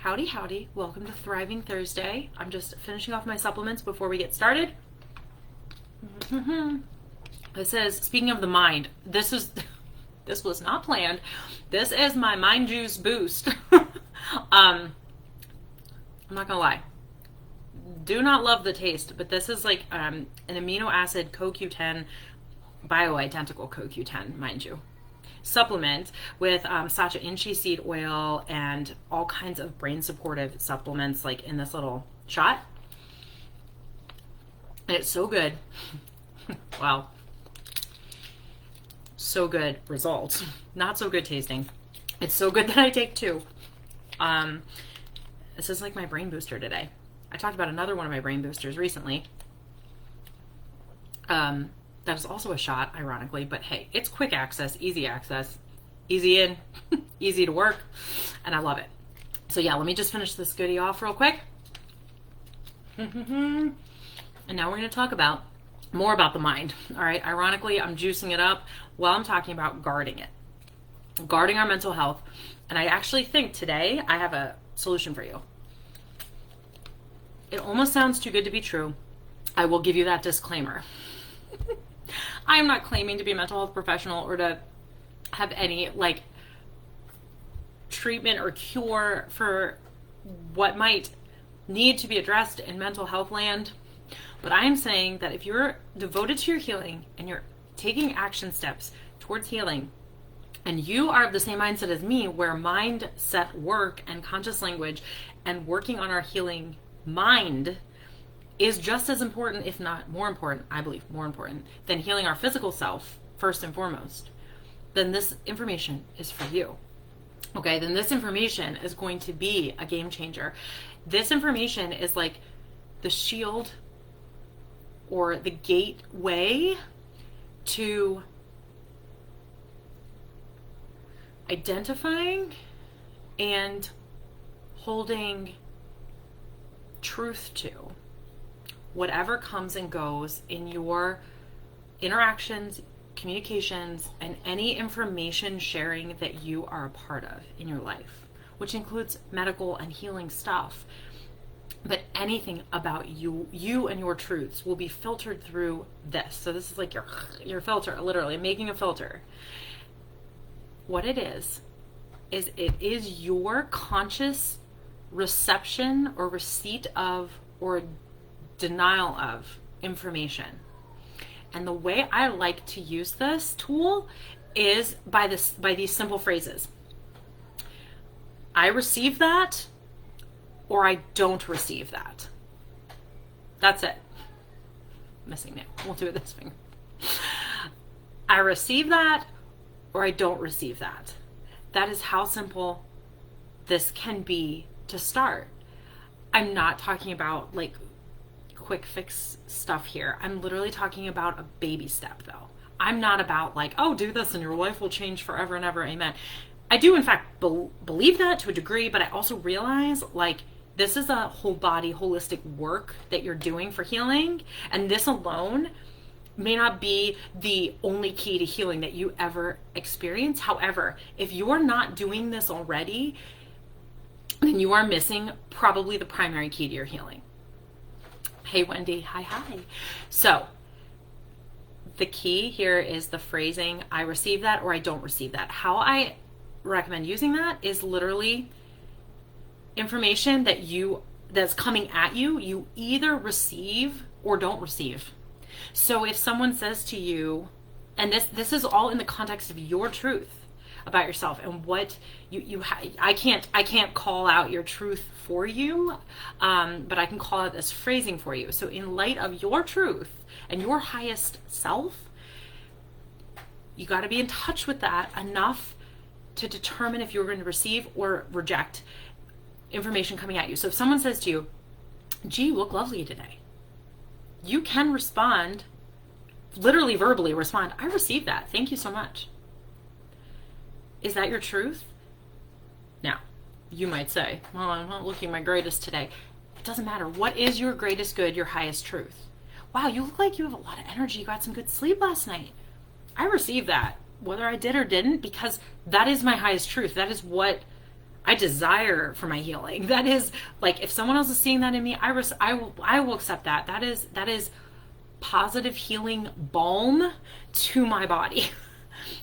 Howdy, howdy. Welcome to Thriving Thursday. I'm just finishing off my supplements before we get started. This is, speaking of the mind, this was not planned. This is my mind juice boost. I'm not gonna lie. Do not love the taste, but this is like an amino acid CoQ10, bioidentical CoQ10, mind you, supplement with sacha inchi seed oil and all kinds of brain supportive supplements like in this little shot. And it's so good. Wow. So good results. Not so good tasting. It's so good that I take two. This is like my brain booster today. I talked about another one of my brain boosters recently. That is also a shot, ironically, but hey, it's quick access, easy in, easy to work, and I love it. So yeah, let me just finish this goodie off real quick. And now we're going to talk about more about the mind. All right, ironically, I'm juicing it up while I'm talking about guarding it, guarding our mental health. And I actually think today I have a solution for you. It almost sounds too good to be true. I will give you that disclaimer. I am not claiming to be a mental health professional or to have any like treatment or cure for what might need to be addressed in mental health land. But I am saying that if you're devoted to your healing and you're taking action steps towards healing, and you are of the same mindset as me, where mindset work and conscious language and working on our healing mind is just as important, if not more important, I believe more important, than healing our physical self first and foremost, then this information is for you. Okay, then this information is going to be a game changer. This information is like the shield or the gateway to identifying and holding truth to whatever comes and goes in your interactions, communications, and any information sharing that you are a part of in your life, which includes medical and healing stuff. But anything about you and your truths will be filtered through this. So this is like your filter, literally making a filter. What it is it is your conscious reception or receipt of or denial of information. And the way I like to use this tool is by these simple phrases. I receive that, or I don't receive that. That's it. Missing nail. We'll do it this finger. I receive that, or I don't receive that. That is how simple this can be to start. I'm not talking about like quick fix stuff here. I'm literally talking about a baby step though. I'm not about like, oh, do this and your life will change forever and ever. Amen. I do in fact believe that to a degree, but I also realize like this is a whole body holistic work that you're doing for healing. And this alone may not be the only key to healing that you ever experience. However, if you're not doing this already, then you are missing probably the primary key to your healing. Hey, Wendy. Hi. So the key here is the phrasing, I receive that or I don't receive that. How I recommend using that is literally information that's coming at you, you either receive or don't receive. So if someone says to you, and this is all in the context of your truth about yourself and what I can't call out your truth for you, but I can call out this phrasing for you. So in light of your truth and your highest self, you got to be in touch with that enough to determine if you're going to receive or reject information coming at you. So if someone says to you, gee, you look lovely today, you can respond, literally verbally respond, I received that. Thank you so much. Is that your truth? Now, you might say, well, I'm not looking my greatest today. It doesn't matter. What is your greatest good, your highest truth? Wow, you look like you have a lot of energy. You got some good sleep last night. I received that, whether I did or didn't, because that is my highest truth. That is what I desire for my healing. That is like, if someone else is seeing that in me, I will accept that. That is positive healing balm to my body,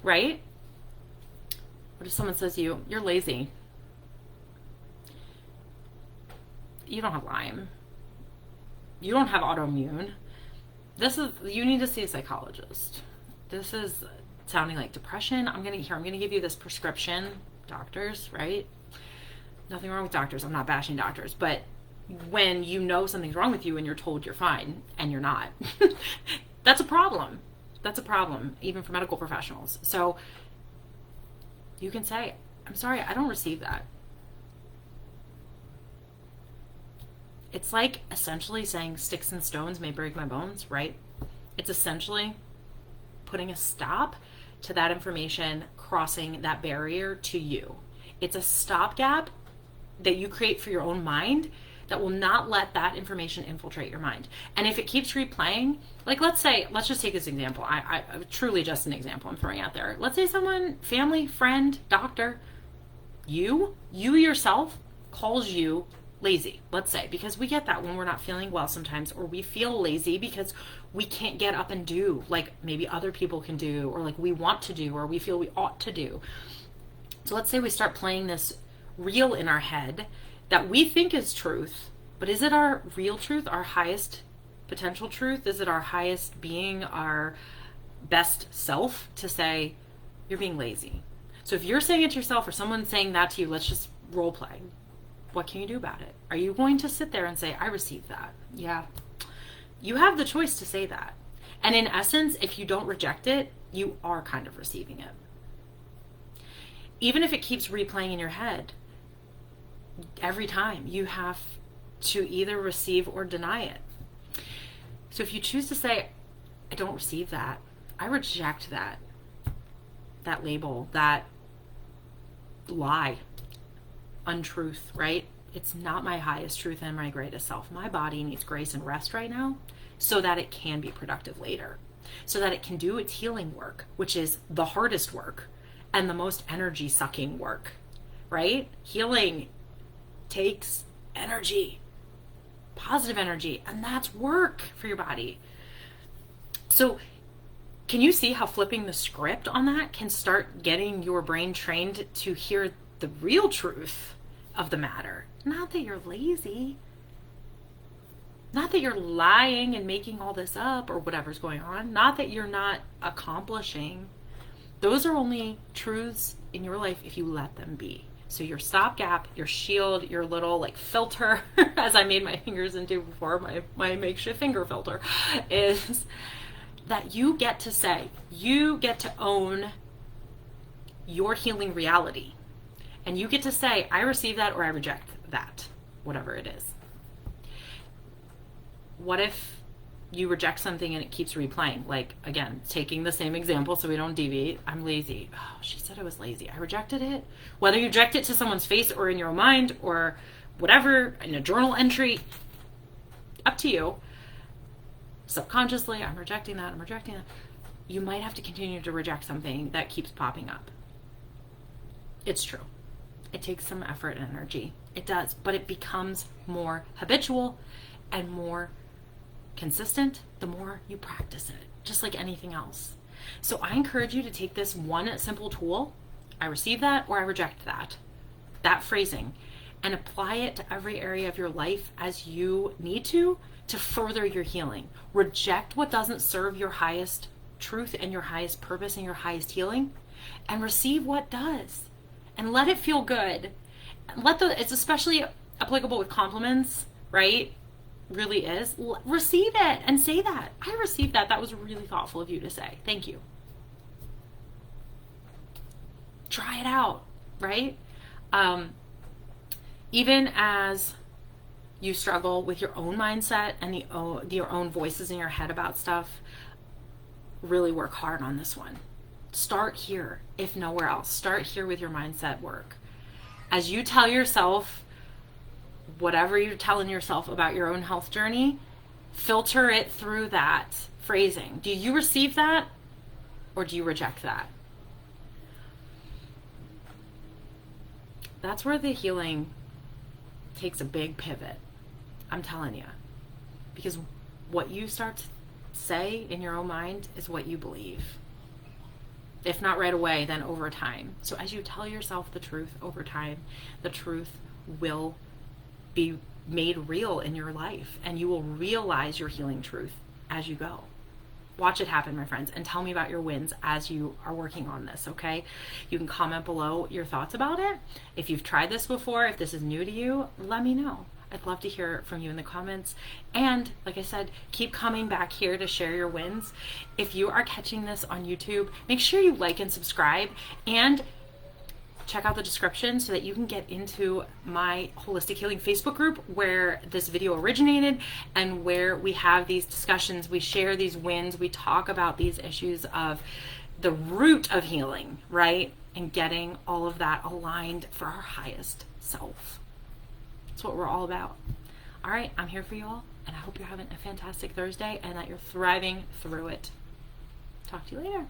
right? What if someone says to you, you're lazy? You don't have Lyme. You don't have autoimmune. You need to see a psychologist. This is sounding like depression. I'm going to give you this prescription. Doctors, right? Nothing wrong with doctors. I'm not bashing doctors, but when you know something's wrong with you and you're told you're fine and you're not, that's a problem. That's a problem, even for medical professionals. So you can say, I'm sorry, I don't receive that. It's like essentially saying sticks and stones may break my bones, right? It's essentially putting a stop to that information crossing that barrier to you. It's a stopgap that you create for your own mind that will not let that information infiltrate your mind. And if it keeps replaying, like let's just take this example. I truly just an example I'm throwing out there. Let's say someone, family, friend, doctor, you yourself calls you lazy, let's say, because we get that when we're not feeling well sometimes, or we feel lazy because we can't get up and do like maybe other people can do, or like we want to do, or we feel we ought to do. So let's say we start playing this reel in our head that we think is truth, but is it our real truth, our highest potential truth? Is it our highest being, our best self to say, you're being lazy? So if you're saying it to yourself or someone's saying that to you, let's just role play. What can you do about it? Are you going to sit there and say, I received that? Yeah. You have the choice to say that. And in essence, if you don't reject it, you are kind of receiving it. Even if it keeps replaying in your head, every time you have to either receive or deny it. So if you choose to say, I don't receive that, I reject that label, that lie, untruth, right? It's not my highest truth and my greatest self. My body needs grace and rest right now so that it can be productive later, so that it can do its healing work, which is the hardest work and the most energy sucking work, right? Healing takes energy, positive energy, and that's work for your body. So can you see how flipping the script on that can start getting your brain trained to hear the real truth of the matter? Not that you're lazy, not that you're lying and making all this up or whatever's going on, not that you're not accomplishing. Those are only truths in your life if you let them be. So your stopgap, your shield, your little like filter, as I made my fingers into before, my makeshift finger filter, is that you get to say, you get to own your healing reality. And you get to say, I receive that or I reject that, whatever it is. What if you reject something and it keeps replaying? Like, again, taking the same example so we don't deviate. I'm lazy. Oh, she said I was lazy. I rejected it. Whether you reject it to someone's face or in your mind or whatever, in a journal entry, up to you. Subconsciously, I'm rejecting that. You might have to continue to reject something that keeps popping up. It's true. It takes some effort and energy. It does, but it becomes more habitual and more consistent the more you practice it, just like anything else. So I encourage you to take this one simple tool, I receive that or I reject that phrasing, and apply it to every area of your life as you need to further your healing. Reject what doesn't serve your highest truth and your highest purpose and your highest healing, and receive what does. And let it feel good. It's especially applicable with compliments, right? Really is. Receive it and say that. I received that. That was really thoughtful of you to say. Thank you. Try it out, right? Even as you struggle with your own mindset and your own voices in your head about stuff, really work hard on this one. Start here, if nowhere else. Start here with your mindset work. As you tell yourself whatever you're telling yourself about your own health journey, filter it through that phrasing. Do you receive that or do you reject that? that's where the healing takes a big pivot. I'm telling you. Because what you start to say in your own mind is what you believe. If not right away, then over time. So as you tell yourself the truth over time, the truth will be made real in your life, and you will realize your healing truth as you go. Watch it happen, my friends, and tell me about your wins as you are working on this, okay? You can comment below your thoughts about it. If you've tried this before, if this is new to you, let me know. I'd love to hear from you in the comments. And like I said, keep coming back here to share your wins. If you are catching this on YouTube, make sure you like and subscribe, and check out the description so that you can get into my Holistic Healing Facebook group where this video originated and where we have these discussions, we share these wins, we talk about these issues of the root of healing, right? And getting all of that aligned for our highest self. That's what we're all about. All right, I'm here for you all, and I hope you're having a fantastic Thursday and that you're thriving through it. Talk to you later.